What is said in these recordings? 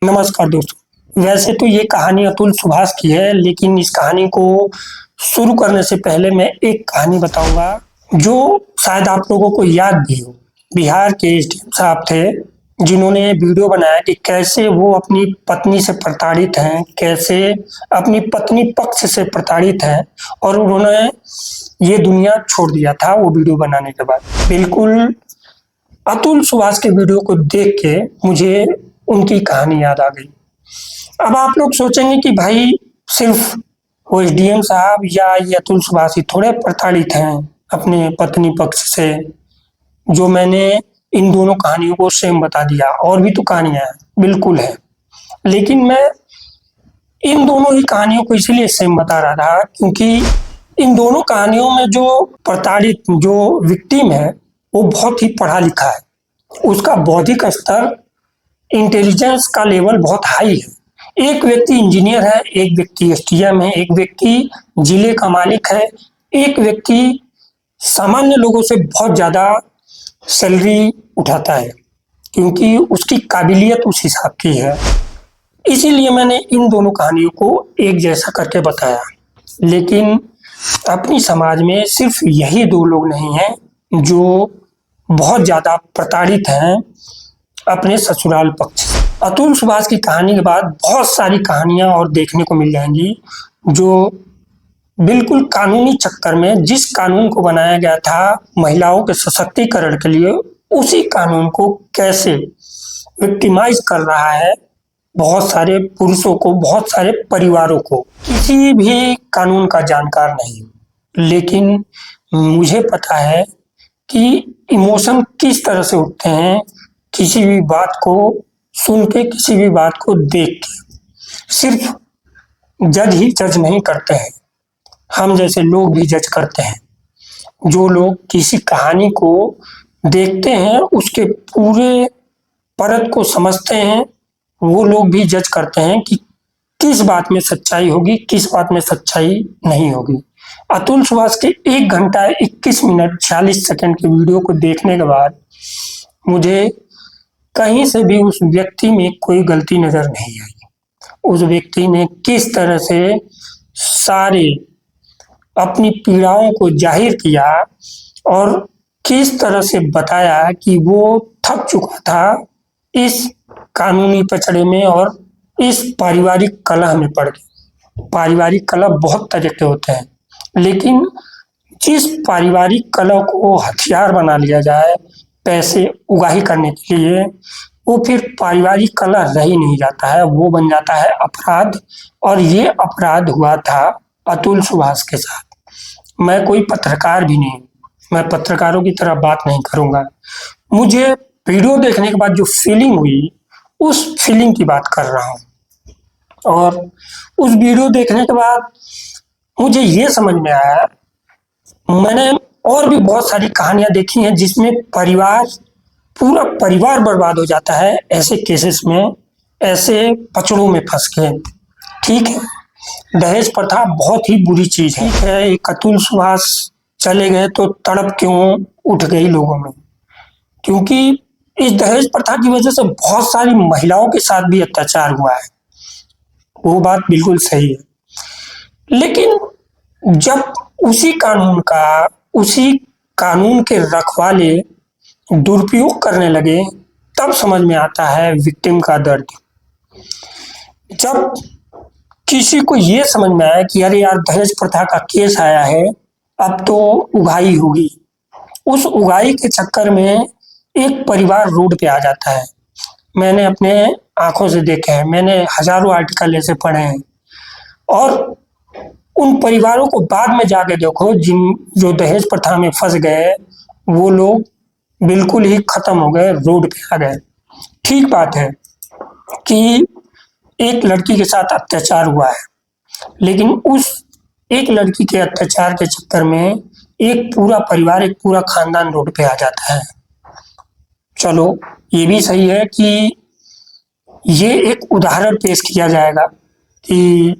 नमस्कार दोस्तों। वैसे तो ये कहानी अतुल सुभाष की है, लेकिन इस कहानी को शुरू करने से पहले मैं एक कहानी बताऊंगा जो शायद आप लोगों को याद भी हो। बिहार के एसडीएम साहब थे जिन्होंने वीडियो बनाया कि कैसे वो अपनी पत्नी से प्रताड़ित हैं, कैसे अपनी पत्नी पक्ष से प्रताड़ित हैं, और उन्होंने ये दुनिया छोड़ दिया था वो वीडियो बनाने के बाद। बिल्कुल अतुल सुभाष के वीडियो को देख के मुझे उनकी कहानी याद आ गई। अब आप लोग सोचेंगे कि भाई सिर्फ वो एसडीएम साहब या ये अतुल सुभाष ही थोड़े प्रताड़ित हैं अपने पत्नी पक्ष से, जो मैंने इन दोनों कहानियों को सेम बता दिया। और भी तो कहानियां हैं, बिल्कुल है, लेकिन मैं इन दोनों ही कहानियों को इसीलिए सेम बता रहा था क्योंकि इन दोनों कहानियों में जो प्रताड़ित जो विक्टिम है वो बहुत ही पढ़ा लिखा है, उसका बौद्धिक स्तर, इंटेलिजेंस का लेवल बहुत हाई है। एक व्यक्ति इंजीनियर है, एक व्यक्ति एसडीएम है, एक व्यक्ति जिले का मालिक है, एक व्यक्ति सामान्य लोगों से बहुत ज्यादा सैलरी उठाता है क्योंकि उसकी काबिलियत उस हिसाब की है। इसीलिए मैंने इन दोनों कहानियों को एक जैसा करके बताया। लेकिन अपनी समाज में सिर्फ यही दो लोग नहीं हैं जो बहुत ज्यादा प्रताड़ित हैं अपने ससुराल पक्ष से। अतुल सुभाष की कहानी के बाद बहुत सारी कहानियां और देखने को मिल जाएंगी जो बिल्कुल कानूनी चक्कर में, जिस कानून को बनाया गया था महिलाओं के सशक्तिकरण के लिए, उसी कानून को कैसे विक्टिमाइज कर रहा है बहुत सारे पुरुषों को, बहुत सारे परिवारों को। किसी भी कानून का जानकार नहीं, लेकिन मुझे पता है कि इमोशन किस तरह से उठते हैं किसी भी बात को सुन के, किसी भी बात को देख के। सिर्फ जज ही जज नहीं करते हैं, हम जैसे लोग भी जज करते हैं। जो लोग किसी कहानी को देखते हैं, उसके पूरे परत को समझते हैं, वो लोग भी जज करते हैं कि किस बात में सच्चाई होगी, किस बात में सच्चाई नहीं होगी। अतुल सुभाष के 1 घंटा 21 मिनट 46 सेकंड के वीडियो को देखने के बाद मुझे कहीं से भी उस व्यक्ति में कोई गलती नजर नहीं आई। उस व्यक्ति ने किस तरह से सारे अपनी पीड़ाओं को जाहिर किया और किस तरह से बताया कि वो थक चुका था इस कानूनी पचड़े में और इस पारिवारिक कलह में पड़ के। पारिवारिक कलह बहुत तरह के होते हैं, लेकिन जिस पारिवारिक कलह को हथियार बना लिया जाए पैसे उगाही करने के लिए, वो फिर पारिवारिक कलह रह ही नहीं जाता है, वो बन जाता है अपराध। और ये अपराध हुआ था अतुल सुभाष के साथ। मैं कोई पत्रकार भी नहीं, मैं पत्रकारों की तरह बात नहीं करूंगा। मुझे वीडियो देखने के बाद जो फीलिंग हुई, उस फीलिंग की बात कर रहा हूँ। और उस वीडियो देखने के बाद मुझे ये समझ में आया, मैंने और भी बहुत सारी कहानियां देखी हैं जिसमें पूरा परिवार बर्बाद हो जाता है ऐसे केसेस में, ऐसे पचड़ों में फंस के। ठीक है, दहेज प्रथा बहुत ही बुरी चीज है। ठीक है, एक अतुल सुभाष चले गए तो तड़प क्यों उठ गई लोगों में, क्योंकि इस दहेज प्रथा की वजह से बहुत सारी महिलाओं के साथ भी अत्याचार हुआ है, वो बात बिल्कुल सही है। लेकिन जब उसी कानून के रखवाले दुरुपयोग करने लगे, तब समझ में आता है विक्टिम का दर्द। जब किसी को ये समझ में आया कि अरे यार दहेज प्रथा का केस आया है, अब तो उगाही होगी, उस उगाही के चक्कर में एक परिवार रोड पे आ जाता है। मैंने अपने आंखों से देखा है, मैंने हजारों आर्टिकल ऐसे पढ़े हैं। और उन परिवारों को बाद में जाके देखो, जो दहेज प्रथा में फंस गए, वो लोग बिल्कुल ही खत्म हो गए, रोड पे आ गए। ठीक बात है कि एक लड़की के साथ अत्याचार हुआ है, लेकिन उस एक लड़की के अत्याचार के चक्कर में एक पूरा परिवार, एक पूरा खानदान रोड पे आ जाता है। चलो ये भी सही है कि ये एक उदाहरण पेश किया जाएगा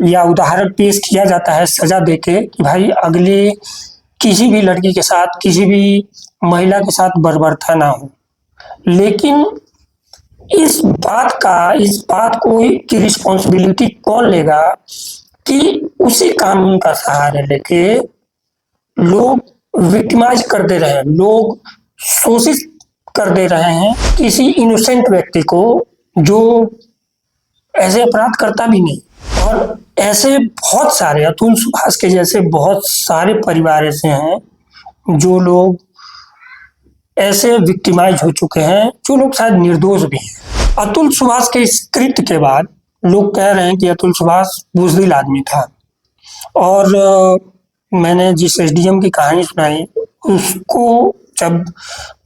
या उदाहरण पेश किया जाता है सजा देके कि भाई अगले किसी भी लड़की के साथ, किसी भी महिला के साथ बर्बरता ना हो। लेकिन इस बात को की रिस्पॉन्सिबिलिटी कौन लेगा कि उसी कानून का सहारा लेके लोग विक्टिमाइज कर दे रहे हैं, लोग शोषित कर दे रहे हैं किसी इनोसेंट व्यक्ति को जो ऐसे अपराध करता भी नहीं। और ऐसे बहुत सारे अतुल सुभाष के जैसे बहुत सारे परिवार ऐसे हैं जो लोग ऐसे विक्टिमाइज हो चुके हैं, जो लोग शायद निर्दोष भी हैं। अतुल सुभाष के इस कृत्य के बाद लोग कह रहे हैं कि अतुल सुभाष बुजदिल आदमी था। और मैंने जिस एसडीएम की कहानी सुनाई उसको जब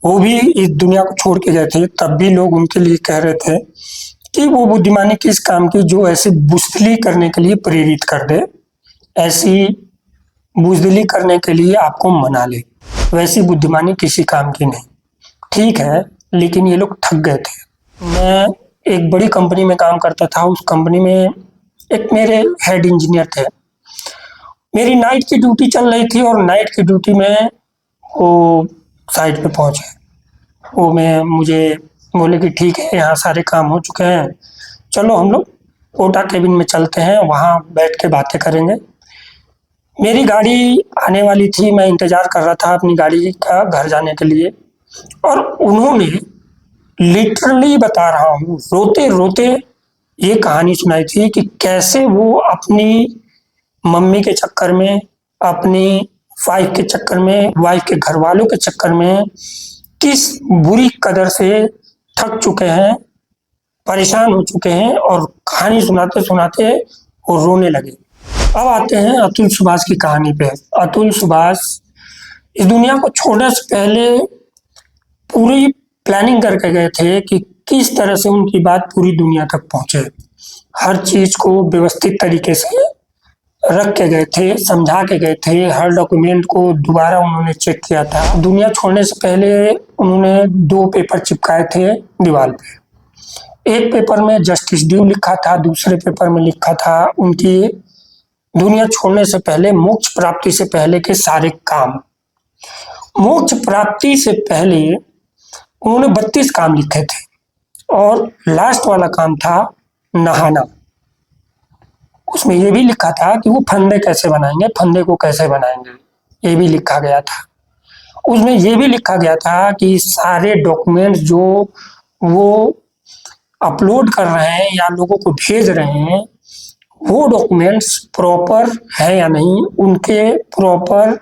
वो भी इस दुनिया को छोड़ के गए थे तब भी लोग उनके लिए कह रहे थे कि वो बुद्धिमानी किस काम की जो ऐसे बुजदिली करने के लिए प्रेरित कर दे, ऐसी बुजदिली करने के लिए आपको मना ले, वैसी बुद्धिमानी किसी काम की नहीं। ठीक है, लेकिन ये लोग ठग गए थे। मैं एक बड़ी कंपनी में काम करता था, उस कंपनी में एक मेरे हेड इंजीनियर थे। मेरी नाइट की ड्यूटी चल रही थी और नाइट की ड्यूटी में वो साइट पे पहुंचे। वो मुझे बोले कि ठीक है, यहाँ सारे काम हो चुके हैं, चलो हम लोग कोटा केबिन में चलते हैं, वहाँ बैठ के बातें करेंगे। मेरी गाड़ी आने वाली थी, मैं इंतज़ार कर रहा था अपनी गाड़ी का घर जाने के लिए, और उन्होंने लिटरली बता रहा हूँ रोते रोते ये कहानी सुनाई थी कि कैसे वो अपनी मम्मी के चक्कर में, अपनी वाइफ के चक्कर में, वाइफ के घर वालों के चक्कर में किस बुरी कदर से थक चुके हैं, परेशान हो चुके हैं, और कहानी सुनाते सुनाते वो रोने लगे। अब आते हैं अतुल सुभाष की कहानी पे। अतुल सुभाष इस दुनिया को छोड़ने से पहले पूरी प्लानिंग करके गए थे कि किस तरह से उनकी बात पूरी दुनिया तक पहुंचे। हर चीज को व्यवस्थित तरीके से रख के गए थे, समझा के गए थे, हर डॉक्यूमेंट को दोबारा उन्होंने चेक किया था। दुनिया छोड़ने से पहले उन्होंने 2 पेपर चिपकाए थे दीवार पे। एक पेपर में जस्टिस ड्यू लिखा था, दूसरे पेपर में लिखा था उनकी दुनिया छोड़ने से पहले मोक्ष प्राप्ति से पहले के सारे काम। मोक्ष प्राप्ति से पहले उन्होंने 32 काम लिखे थे और लास्ट वाला काम था नहाना। उसमें ये भी लिखा था कि वो फंदे कैसे बनाएंगे, फंदे को कैसे बनाएंगे, ये भी लिखा गया था। उसमें ये भी लिखा गया था कि सारे डॉक्यूमेंट्स जो वो अपलोड कर रहे हैं या लोगों को भेज रहे हैं, वो डॉक्यूमेंट्स प्रॉपर है या नहीं, उनके प्रॉपर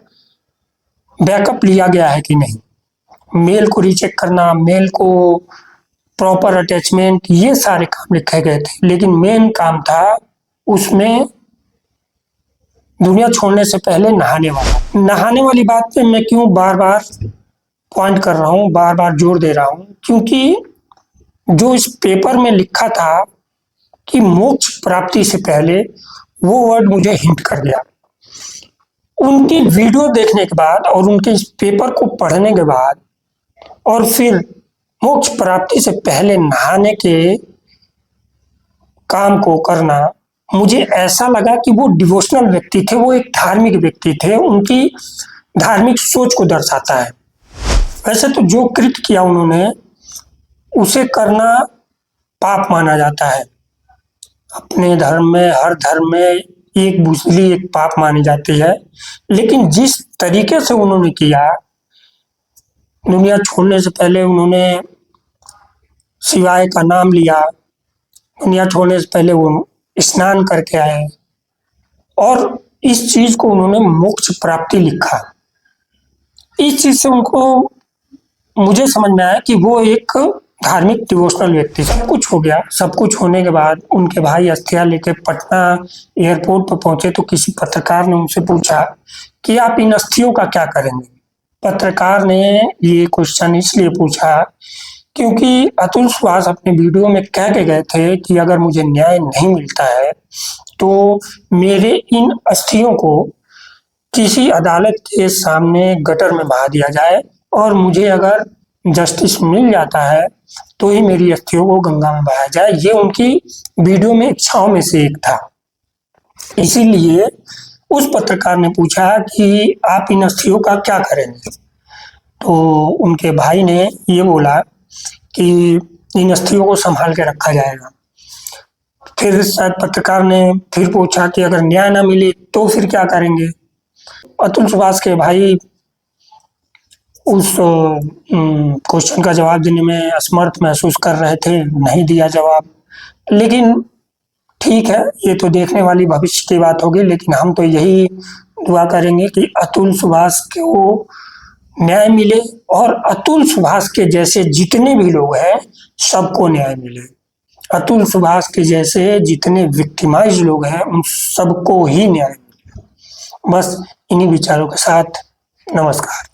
बैकअप लिया गया है कि नहीं, मेल को रीचेक करना, मेल को प्रॉपर अटैचमेंट, ये सारे काम लिखे गए थे। लेकिन मेन काम था उसमें दुनिया छोड़ने से पहले नहाने वाला। नहाने वाली बात पे मैं क्यों बार बार पॉइंट कर रहा हूँ, बार बार जोर दे रहा हूँ, क्योंकि जो इस पेपर में लिखा था कि मोक्ष प्राप्ति से पहले, वो वर्ड मुझे हिंट कर गया। उनकी वीडियो देखने के बाद और उनके इस पेपर को पढ़ने के बाद और फिर मोक्ष प्राप्ति से पहले नहाने के काम को करना, मुझे ऐसा लगा कि वो डिवोशनल व्यक्ति थे, वो एक धार्मिक व्यक्ति थे, उनकी धार्मिक सोच को दर्शाता है। वैसे तो जो कृत्य किया उन्होंने उसे करना पाप माना जाता है। अपने धर्म में, हर धर्म में एक बुजदिली एक पाप मानी जाती है, लेकिन जिस तरीके से उन्होंने किया, दुनिया छोड़ने से पहले उन्होंने शिवाय का नाम लिया, दुनिया छोड़ने से पहले वो स्नान करके आए और इस चीज को उन्होंने मोक्ष प्राप्ति लिखा। इस चीज से उनको, मुझे समझ में आया कि वो एक धार्मिक डिवोशनल व्यक्ति। सब कुछ हो गया, सब कुछ होने के बाद उनके भाई अस्थियां लेके पटना एयरपोर्ट पर पहुंचे तो किसी पत्रकार ने उनसे पूछा कि आप इन अस्थियों का क्या करेंगे। पत्रकार ने ये क्वेश्चन इसलिए पूछा क्योंकि अतुल सुभाष अपने वीडियो में कह के गए थे कि अगर मुझे न्याय नहीं मिलता है तो मेरे इन अस्थियों को किसी अदालत के सामने गटर में बहा दिया जाए, और मुझे अगर जस्टिस मिल जाता है तो ही मेरी अस्थियों को गंगा में बहाया जाए। ये उनकी वीडियो में इच्छाओं में से एक था। इसीलिए उस पत्रकार ने पूछा कि आप इन अस्थियों का क्या करेंगे, तो उनके भाई ने ये बोला कि इन अस्थियों को संभाल के रखा जाएगा। फिर शायद पत्रकार ने फिर पूछा कि अगर न्याय ना मिले तो फिर क्या करेंगे? अतुल सुभाष के भाई उस क्वेश्चन का जवाब देने में असमर्थ महसूस कर रहे थे, नहीं दिया जवाब। लेकिन ठीक है, ये तो देखने वाली भविष्य की बात होगी, लेकिन हम तो यही दुआ करेंगे कि अतुल सुभाष को न्याय मिले और अतुल सुभाष के जैसे जितने भी लोग हैं सबको न्याय मिले। अतुल सुभाष के जैसे जितने विक्टिमाइज लोग हैं उन सबको ही न्याय मिले। बस इन्हीं विचारों के साथ नमस्कार।